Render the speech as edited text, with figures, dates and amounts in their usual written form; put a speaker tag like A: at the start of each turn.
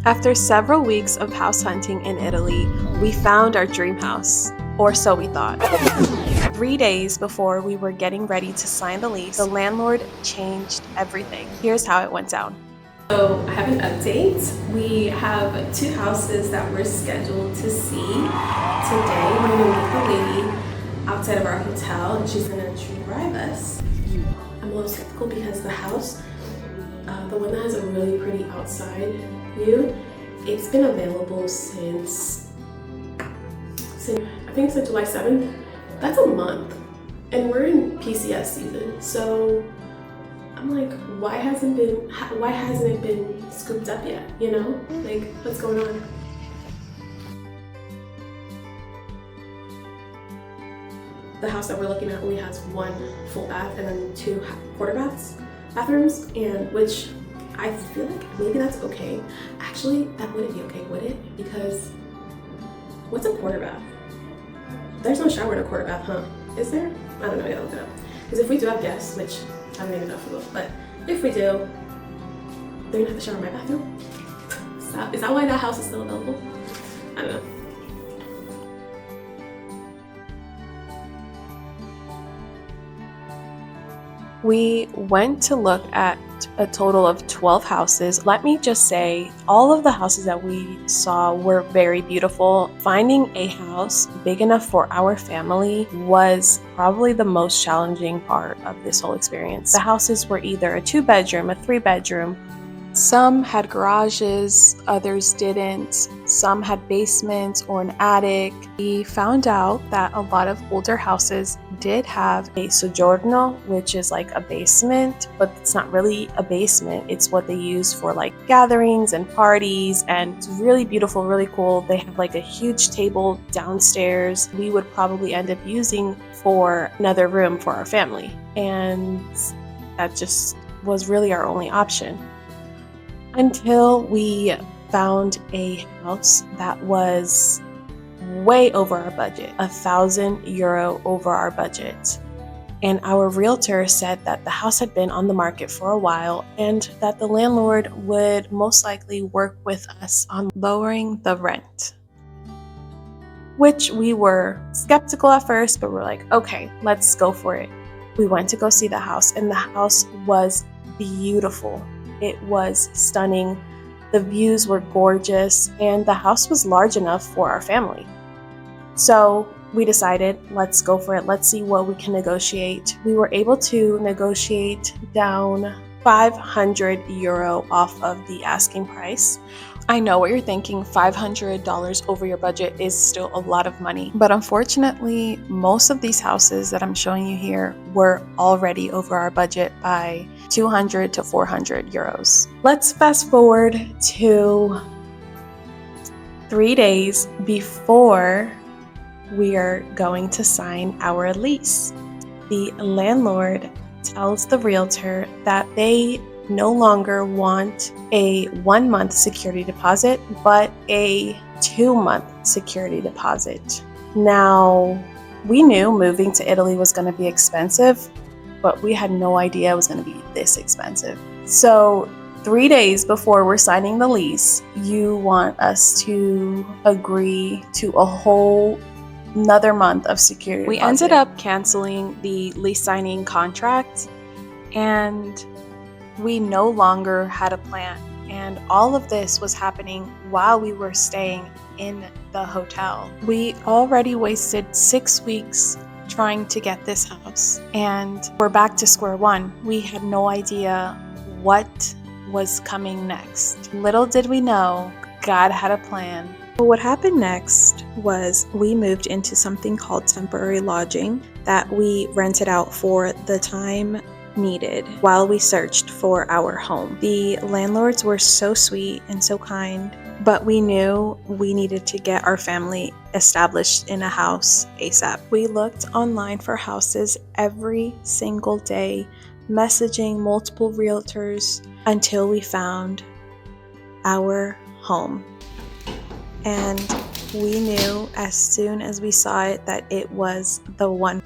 A: After several weeks of house hunting in Italy, we found our dream house, or so we thought. 3 days before we were getting ready to sign the lease, the landlord changed everything. Here's how it went down. So I have an update. We have 2 houses that we're scheduled to see today. We're going to meet the lady outside of our hotel, and she's going to drive us. I'm a little skeptical because the house, the one that has a really pretty outside view, it's been available since I think it's July 7th. That's a month, and we're in PCS season, so I'm like, why hasn't it been scooped up yet? You know, like, what's going on? The house that we're looking at only has 1 full bath and then 2 quarter bathrooms, and which I feel like maybe that's okay. Actually, that wouldn't be okay, would it? Because what's a quarter bath? There's no shower in a quarter bath, huh? Is there? I don't know, yeah, look it up. Because if we do have guests, which I don't even know if we will, but if we do, they're gonna have to shower in my bathroom? Is that why that house is still available? I don't know. We went to look at a total of 12 houses. Let me just say, all of the houses that we saw were very beautiful. Finding a house big enough for our family was probably the most challenging part of this whole experience. The houses were either a 2-bedroom, a 3-bedroom. Some had garages, others didn't. Some had basements or an attic. We found out that a lot of older houses did have a soggiorno, which is like a basement, but it's not really a basement. It's what they use for like gatherings and parties, and it's really beautiful, really cool. They have like a huge table downstairs. We would probably end up using for another room for our family, and that just was really our only option. Until we found a house that was way over our budget, €1,000 over our budget. And our realtor said that the house had been on the market for a while and that the landlord would most likely work with us on lowering the rent. Which we were skeptical at first, but we're like, okay, let's go for it. We went to go see the house, and the house was beautiful. It was stunning. The views were gorgeous, and the house was large enough for our family. So we decided, let's go for it. Let's see what we can negotiate. We were able to negotiate down €500 off of the asking price. I know what you're thinking, $500 over your budget is still a lot of money. But unfortunately, most of these houses that I'm showing you here were already over our budget by €200 to €400. Let's fast forward to 3 days before we are going to sign our lease. The landlord tells the realtor that they no longer want a 1-month security deposit, but a 2-month security deposit. Now, we knew moving to Italy was going to be expensive, but we had no idea it was going to be this expensive. So 3 days before we're signing the lease, you want us to agree to a whole another month of security deposit. We ended up canceling the lease signing contract, and we no longer had a plan. And all of this was happening while we were staying in the hotel. We already wasted 6 weeks trying to get this house, and we're back to square one. We had no idea what was coming next. Little did we know, God had a plan. What happened next was we moved into something called temporary lodging that we rented out for the time needed while we searched for our home. The landlords were so sweet and so kind, but we knew we needed to get our family established in a house ASAP. We looked online for houses every single day, messaging multiple realtors until we found our home. And we knew as soon as we saw it that it was the one